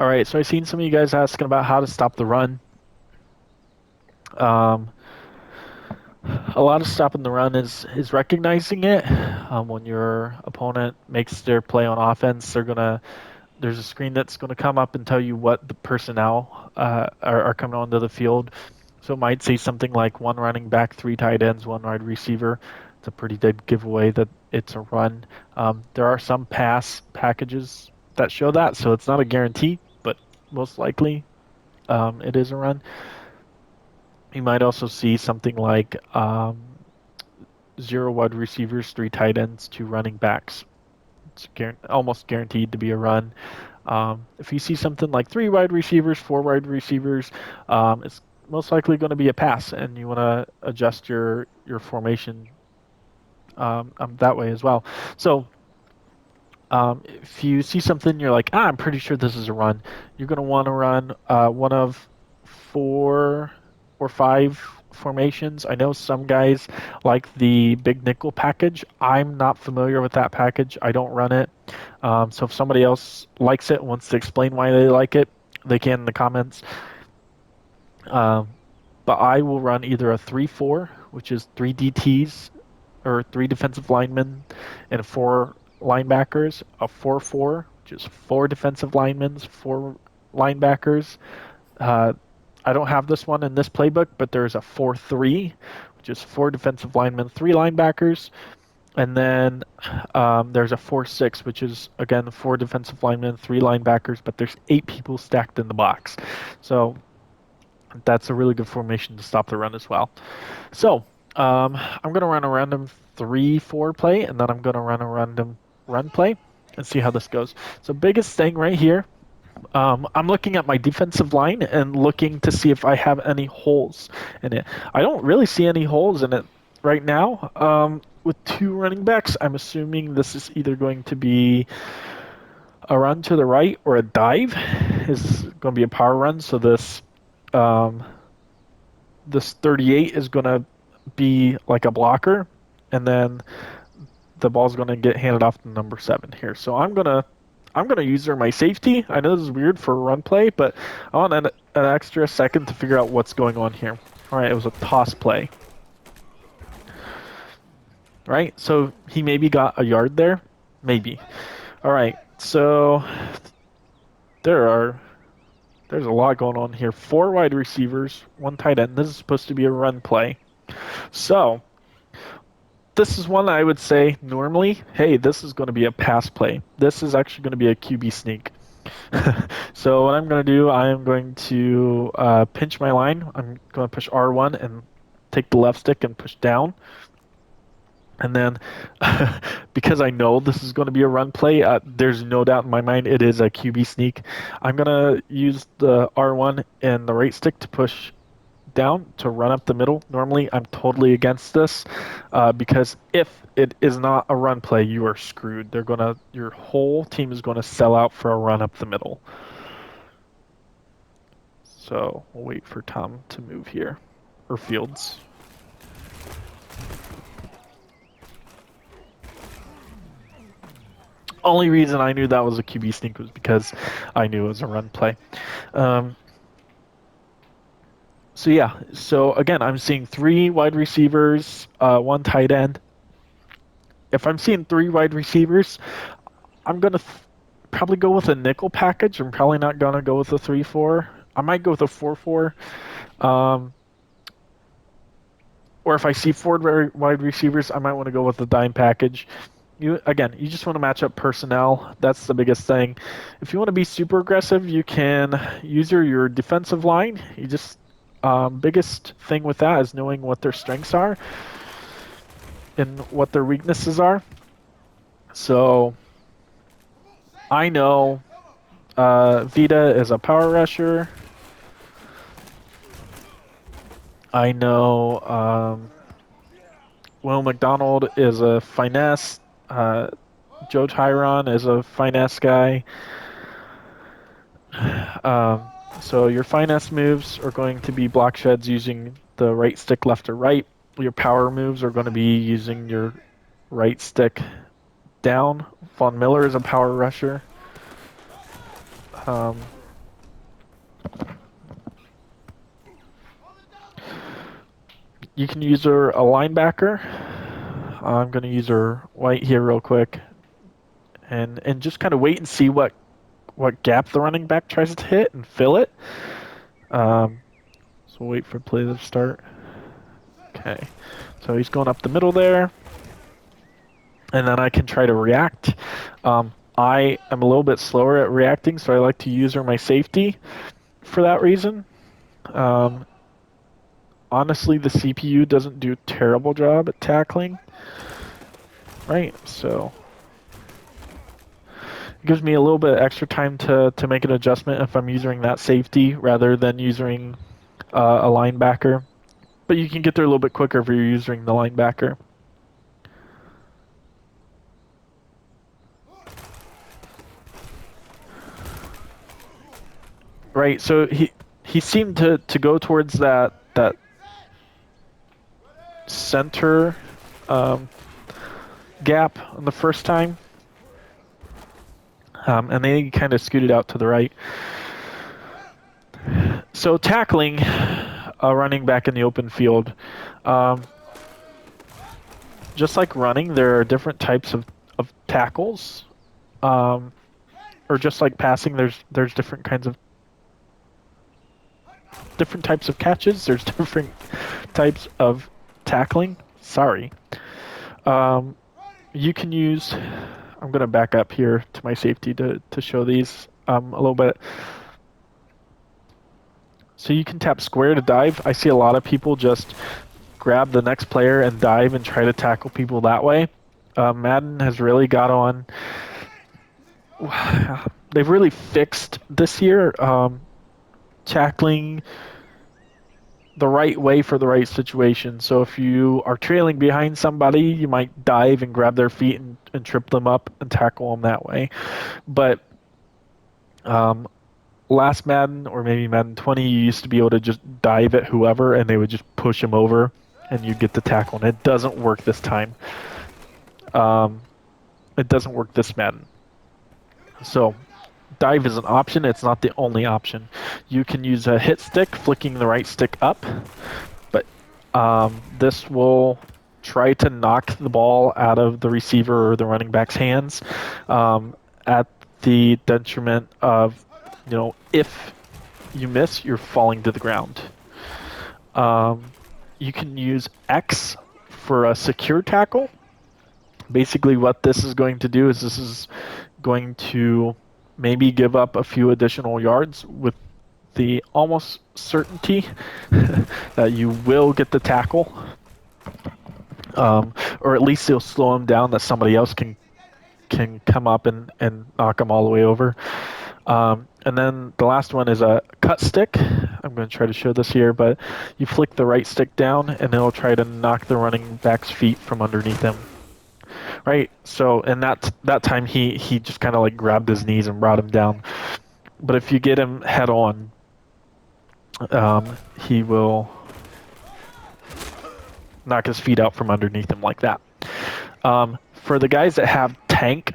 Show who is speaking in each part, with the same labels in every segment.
Speaker 1: All right, so I've seen some of you guys asking about how to stop the run. Um, a lot of stopping the run is recognizing it. When your opponent makes their play on offense, there's a screen that's gonna come up and tell you what the personnel are coming onto the field. So it might say something like one running back, three tight ends, one wide receiver. It's a pretty dead giveaway that it's a run. There are some pass packages that show that, so it's not a guarantee, but most likely it is a run. You might also see something like zero wide receivers, three tight ends, two running backs. It's almost guaranteed to be a run. If you see something like three wide receivers, four wide receivers, it's most likely going to be a pass, and you want to adjust your formation that way as well. So if you see something, you're like, I'm pretty sure this is a run. You're going to want to run one of four or five formations. I know some guys like the big nickel package. I'm not familiar with that package. I don't run it. So if somebody else likes it, wants to explain why they like it, they can in the comments. But I will run either a 3-4, which is three DTs or three defensive linemen and four linebackers, a 4-4, which is four defensive linemen, four linebackers. Uh, I don't have this one in this playbook, but there's a 4-3, which is four defensive linemen, three linebackers. And then there's a 4-6, which is, again, four defensive linemen, three linebackers, but there's eight people stacked in the box. So that's a really good formation to stop the run as well. So I'm going to run a random 3-4 play, and then I'm going to run a random run play and see how this goes. So biggest thing right here, I'm looking at my defensive line and looking to see if I have any holes in it. I don't really see any holes in it right now. With two running backs, I'm assuming this is either going to be a run to the right or a dive. Is going to be a power run. So um, this 38 is going to be like a blocker, and then the ball's going to get handed off to number 7 here. So I'm gonna use her my safety. I know this is weird for a run play, but I want an extra second to figure out what's going on here. All right, it was a toss play. Right, so he maybe got a yard there, maybe. All right, so there are there's a lot going on here. Four wide receivers, one tight end. This is supposed to be a run play. So this is one I would say normally, hey, this is going to be a pass play. This is actually going to be a QB sneak. So what I'm going to do, I am going to pinch my line. I'm going to push R1 and take the left stick and push down. And then, because I know this is going to be a run play, there's no doubt in my mind it is a QB sneak. I'm going to use the R1 and the right stick to push down to run up the middle. Normally, I'm totally against this because if it is not a run play, you are screwed. Your whole team is gonna sell out for a run up the middle. So we'll wait for Tom to move here, or Fields. Only reason I knew that was a QB sneak was because I knew it was a run play. So yeah, so again, I'm seeing three wide receivers, one tight end. If I'm seeing three wide receivers, I'm gonna probably go with a nickel package. I'm probably not gonna go with a 3-4. I might go with a 4-4. Or if I see four wide receivers, I might want to go with the dime package. You just want to match up personnel. That's the biggest thing. If you want to be super aggressive, you can use your defensive line. Biggest thing with that is knowing what their strengths are and what their weaknesses are. So I know Vita is a power rusher. I know Will McDonald is a finesse. Joe Tyron is a finesse guy. So your finesse moves are going to be block sheds using the right stick left or right. Your power moves are going to be using your right stick down. Von Miller is a power rusher. You can use a linebacker. I'm going to use her white here real quick, and just kind of wait and see what gap the running back tries to hit and fill it. So we'll wait for play to start. Okay, so he's going up the middle there, and then I can try to react. I am a little bit slower at reacting, so I like to use her my safety for that reason. Honestly, the CPU doesn't do a terrible job at tackling, right? So it gives me a little bit extra time to make an adjustment if I'm using that safety rather than using a linebacker. But you can get there a little bit quicker if you're using the linebacker. Right, so he seemed to go towards that center gap on the first time, and then he kind of scooted out to the right. So tackling a running back in the open field, just like running, there are different types of tackles, or just like passing, there's different types of catches. There's different types of tackling. Sorry. You can use. I'm gonna back up here to my safety to show these a little bit. So you can tap square to dive. I see a lot of people just grab the next player and dive and try to tackle people that way. Madden has really got on. They've really fixed this year tackling the right way for the right situation. So if you are trailing behind somebody, you might dive and grab their feet and trip them up and tackle them that way. But last Madden, or maybe Madden 20, you used to be able to just dive at whoever and they would just push him over and you get the tackle. And it doesn't work this time. It doesn't work this Madden. So dive is an option. It's not the only option. You can use a hit stick, flicking the right stick up, but this will try to knock the ball out of the receiver or the running back's hands at the detriment of, if you miss, you're falling to the ground. You can use X for a secure tackle. Basically, what this is going to do is this is going to maybe give up a few additional yards with the almost certainty that you will get the tackle, or at least it'll slow him down that somebody else can come up and knock him all the way over. And then the last one is a cut stick. I'm going to try to show this here, but you flick the right stick down and it'll try to knock the running back's feet from underneath him. Right, so in that time he just kind of like grabbed his knees and brought him down. But if you get him head on, he will knock his feet out from underneath him like that. For the guys that have tank,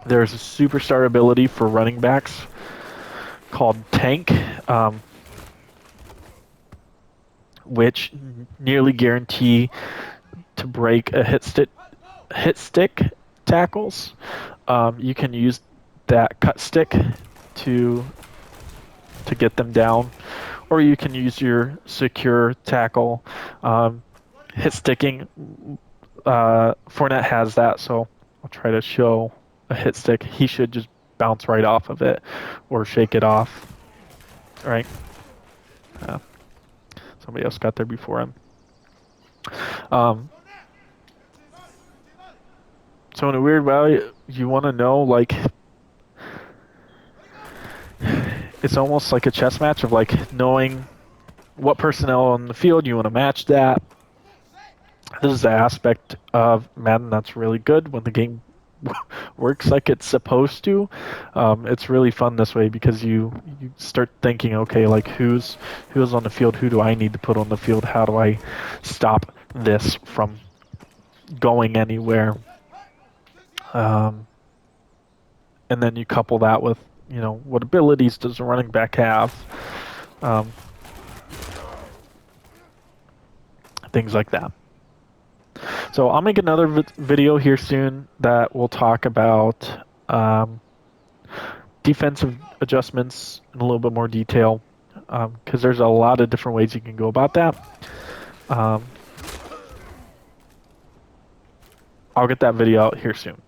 Speaker 1: there's a superstar ability for running backs called tank, which nearly guarantee to break a hit stick tackles. You can use that cut stick to get them down, or you can use your secure tackle. Hit sticking, Fournette has that, so I'll try to show a hit stick. He should just bounce right off of it or shake it off. Right? Somebody else got there before him. So in a weird way, you want to know, like, it's almost like a chess match of like knowing what personnel on the field you want to match that. This is the aspect of Madden that's really good when the game works like it's supposed to. It's really fun this way because you start thinking, okay, like who's on the field? Who do I need to put on the field? How do I stop this from going anywhere? And then you couple that with, what abilities does a running back have? things like that. So I'll make another video here soon that will talk about defensive adjustments in a little bit more detail, because there's a lot of different ways you can go about that. I'll get that video out here soon.